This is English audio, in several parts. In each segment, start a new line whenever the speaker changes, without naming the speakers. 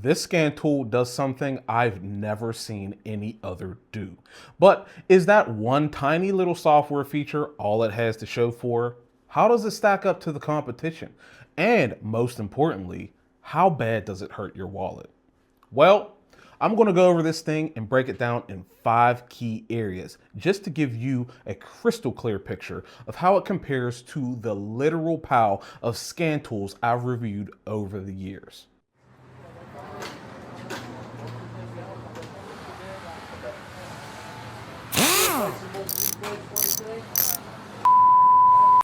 This scan tool does something I've never seen any other do. But is that one tiny little software feature all it has to show for? How does it stack up to the competition? And most importantly, how bad does it hurt your wallet? Well, I'm going to go over this thing and break it down in 5 key areas just to give you a crystal clear picture of how it compares to the literal pile of scan tools I've reviewed over the years.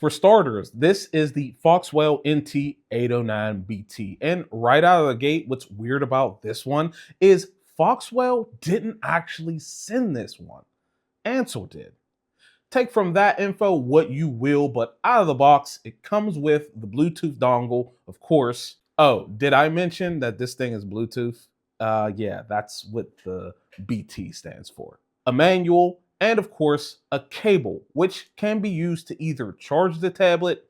For starters, this is the Foxwell NT809BT. And right out of the gate, what's weird about this one is Foxwell didn't actually send this one. Ansel did. Take from that info what you will, but out of the box, it comes with the Bluetooth dongle, of course. Oh, did I mention that this thing is Bluetooth? Yeah, that's what the BT stands for. A manual, and of course, a cable, which can be used to either charge the tablet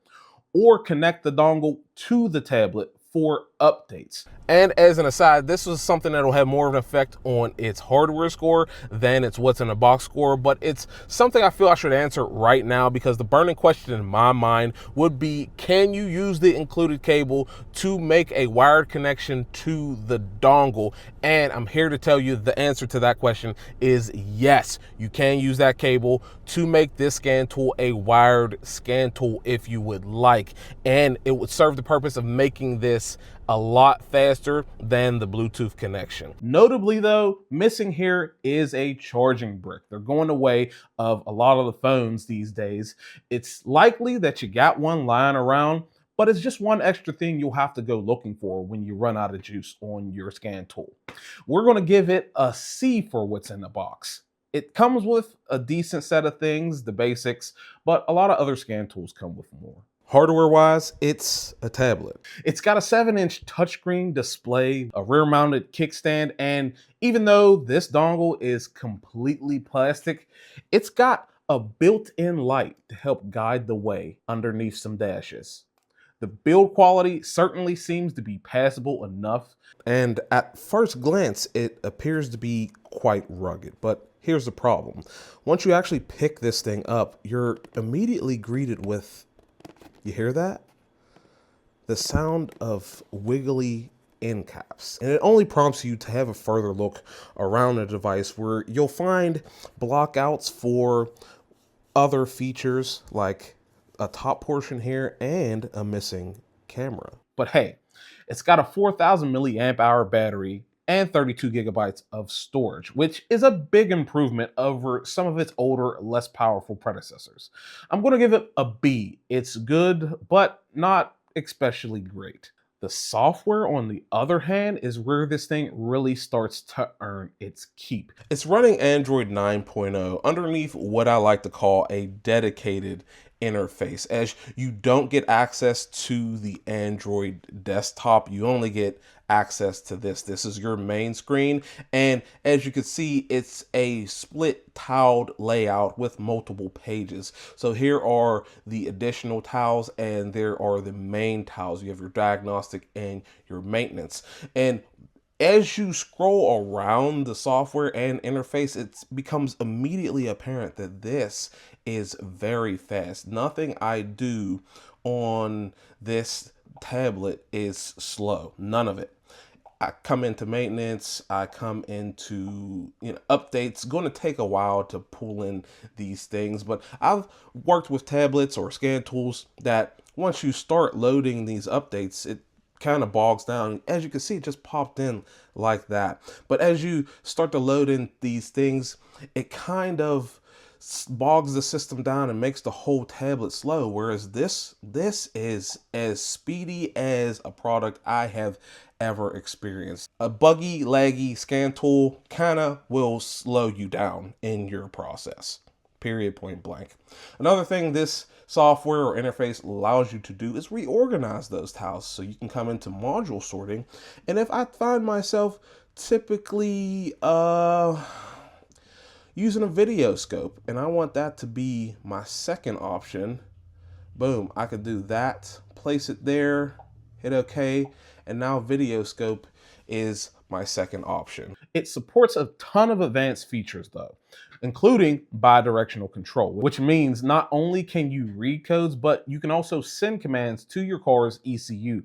or connect the dongle to the tablet for updates. And as an aside, this is something that'll have more of an effect on its hardware score than its what's in the box score, but it's something I feel I should answer right now because the burning question in my mind would be, can you use the included cable to make a wired connection to the dongle? And I'm here to tell you the answer to that question is yes, you can use that cable to make this scan tool a wired scan tool if you would like, and it would serve the purpose of making this a lot faster than the Bluetooth connection. Notably though, missing here is a charging brick. They're going the way of a lot of the phones these days. It's likely that you got one lying around, but it's just one extra thing you'll have to go looking for when you run out of juice on your scan tool. We're going to give it a C for what's in the box. It comes with a decent set of things, the basics, but a lot of other scan tools come with more. Hardware-wise, it's a tablet. It's got a 7-inch touchscreen display, a rear-mounted kickstand, and even though this dongle is completely plastic, it's got a built-in light to help guide the way underneath some dashes. The build quality certainly seems to be passable enough, and at first glance, it appears to be quite rugged, but here's the problem. Once you actually pick this thing up, you're immediately greeted with, you hear that? The sound of wiggly end caps. And it only prompts you to have a further look around the device where you'll find blockouts for other features like a top portion here and a missing camera. But hey, it's got a 4,000 milliamp hour battery and 32 gigabytes of storage, which is a big improvement over some of its older, less powerful predecessors. I'm going to give it a B. It's good, but not especially great. The software, on the other hand, is where this thing really starts to earn its keep. It's running Android 9.0 underneath what I like to call a dedicated interface, as you don't get access to the Android desktop. You only get access to this. This is your main screen, and as you can see, it's a split tiled layout with multiple pages. So here are the additional tiles and there are the main tiles. You have your diagnostic and your maintenance. And as you scroll around the software and interface, it becomes immediately apparent that this is very fast. Nothing I do on this tablet is slow. None of it. I come into maintenance, I come into updates. Going to take a while to pull in these things, but I've worked with tablets or scan tools that once you start loading these updates, it kind of bogs down. As you can see, it just popped in like that. But as you start to load in these things, it kind of bogs the system down and makes the whole tablet slow, whereas this is as speedy as a product I have ever experienced. A buggy, laggy scan tool kind of will slow you down in your process. Period, point blank. Another thing this software or interface allows you to do is reorganize those tiles, so you can come into module sorting. And if I find myself typically using a video scope and I want that to be my second option, boom, I could do that, place it there, hit OK, and now video scope is my second option. It supports a ton of advanced features though, including bi-directional control, which means not only can you read codes, but you can also send commands to your car's ECU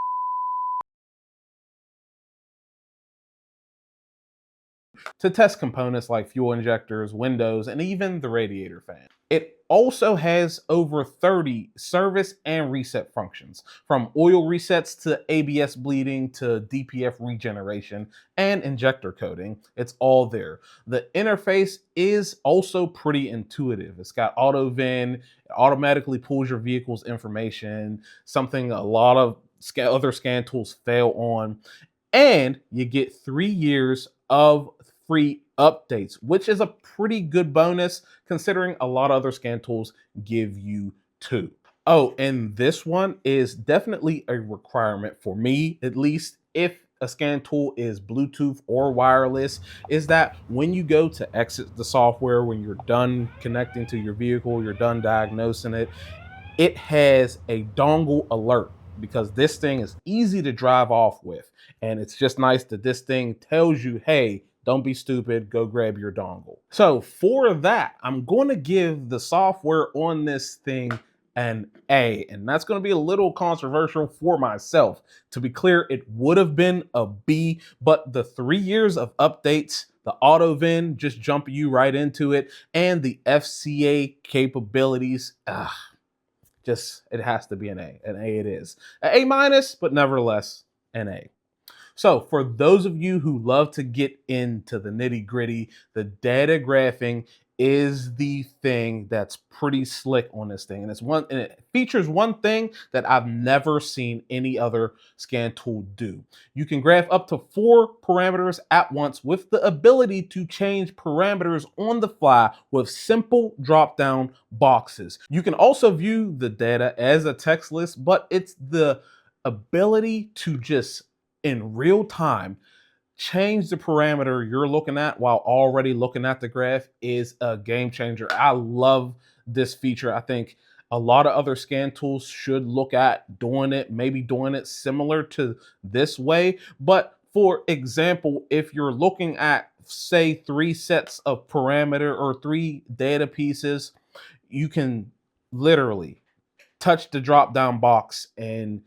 to test components like fuel injectors, windows, and even the radiator fan. It also has over 30 service and reset functions, from oil resets to ABS bleeding to DPF regeneration and injector coding. It's all there. The interface is also pretty intuitive. It's got Auto-VIN, it automatically pulls your vehicle's information, something a lot of other scan tools fail on. And you get 3 years of free updates, which is a pretty good bonus considering a lot of other scan tools give you 2. Oh, and this one is definitely a requirement for me, at least if a scan tool is Bluetooth or wireless, is that when you go to exit the software, when you're done connecting to your vehicle, you're done diagnosing it, it has a dongle alert, because this thing is easy to drive off with. And it's just nice that this thing tells you, hey, don't be stupid, go grab your dongle. So for that, I'm going to give the software on this thing an A, and that's going to be a little controversial for myself. To be clear, it would have been a B, but the 3 years of updates, the Auto-VIN just jumping you right into it, and the FCA capabilities, just, it has to be an A. An A it is. An A minus, but nevertheless, an A. So for those of you who love to get into the nitty gritty, the data graphing is the thing that's pretty slick on this thing. And it features one thing that I've never seen any other scan tool do. You can graph up to 4 parameters at once with the ability to change parameters on the fly with simple drop-down boxes. You can also view the data as a text list, but it's the ability to just in real time change the parameter you're looking at while already looking at the graph is a game changer. I love this feature. I think a lot of other scan tools should look at doing it, maybe doing it similar to this way. But for example, if you're looking at, say, 3 sets of parameter or 3 data pieces, you can literally touch the drop down box and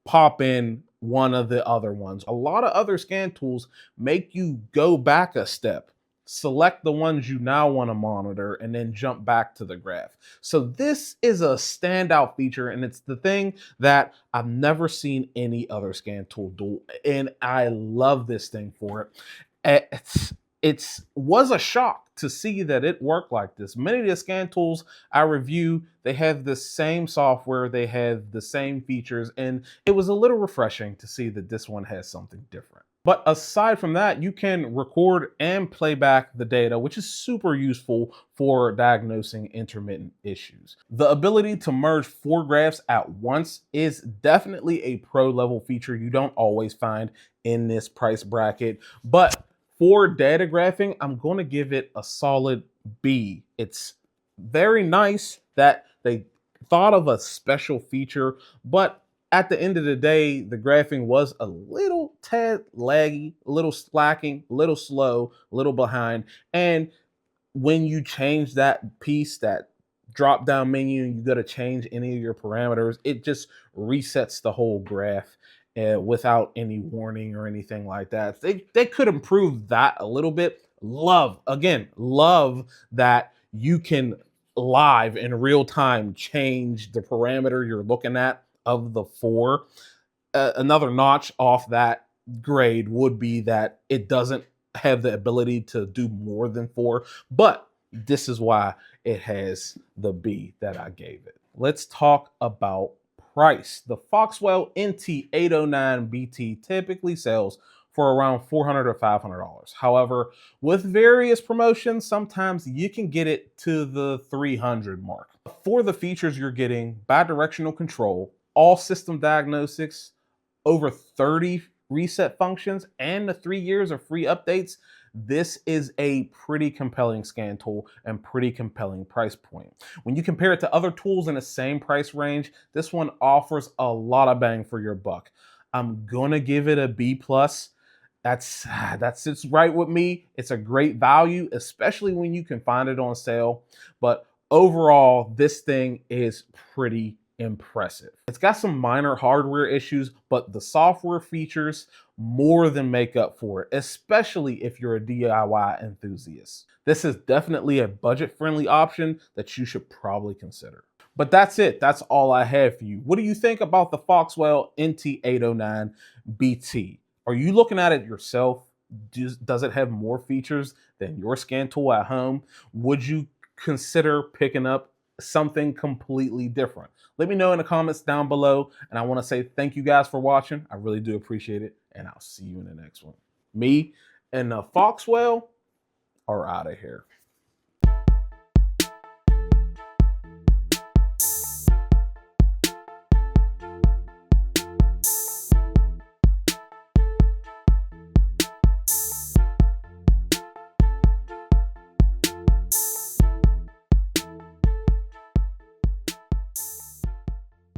pop in one of the other ones. A lot of other scan tools make you go back a step, select the ones you now want to monitor, and then jump back to the graph. So this is a standout feature, and it's the thing that I've never seen any other scan tool do, and I love this thing for it. It was a shock to see that it worked like this. Many of the scan tools I review, they have the same software, they have the same features, and it was a little refreshing to see that this one has something different. But aside from that, you can record and play back the data, which is super useful for diagnosing intermittent issues. The ability to merge 4 graphs at once is definitely a pro level feature you don't always find in this price bracket, but for data graphing, I'm going to give it a solid B. It's very nice that they thought of a special feature, but at the end of the day, the graphing was a little tad laggy, a little slacking, a little slow, a little behind. And when you change that piece, that drop down menu, and you got to change any of your parameters, it just resets the whole graph without any warning or anything like that. They could improve that a little bit. Love that you can live in real time change the parameter you're looking at of the 4. Another notch off that grade would be that it doesn't have the ability to do more than 4, but this is why it has the B that I gave it. Let's talk about price. The Foxwell NT809BT typically sells for around $400 or $500. However, with various promotions, sometimes you can get it to the $300 mark. For the features you're getting, bi-directional control, all system diagnostics, over 30 reset functions, and the 3 years of free updates, this is a pretty compelling scan tool and pretty compelling price point. When you compare it to other tools in the same price range, this one offers a lot of bang for your buck. I'm gonna give it a B+. That sits right with me. It's a great value, especially when you can find it on sale. But overall, this thing is pretty impressive. It's got some minor hardware issues, but the software features more than make up for it, especially if you're a DIY enthusiast. This is definitely a budget-friendly option that you should probably consider. But that's it. That's all I have for you. What do you think about the Foxwell NT809BT? Are you looking at it yourself? Does it have more features than your scan tool at home? Would you consider picking up something completely different? Let me know in the comments down below. And I want to say thank you guys for watching. I really do appreciate it. And I'll see you in the next one. Me and the Foxwell are out of here.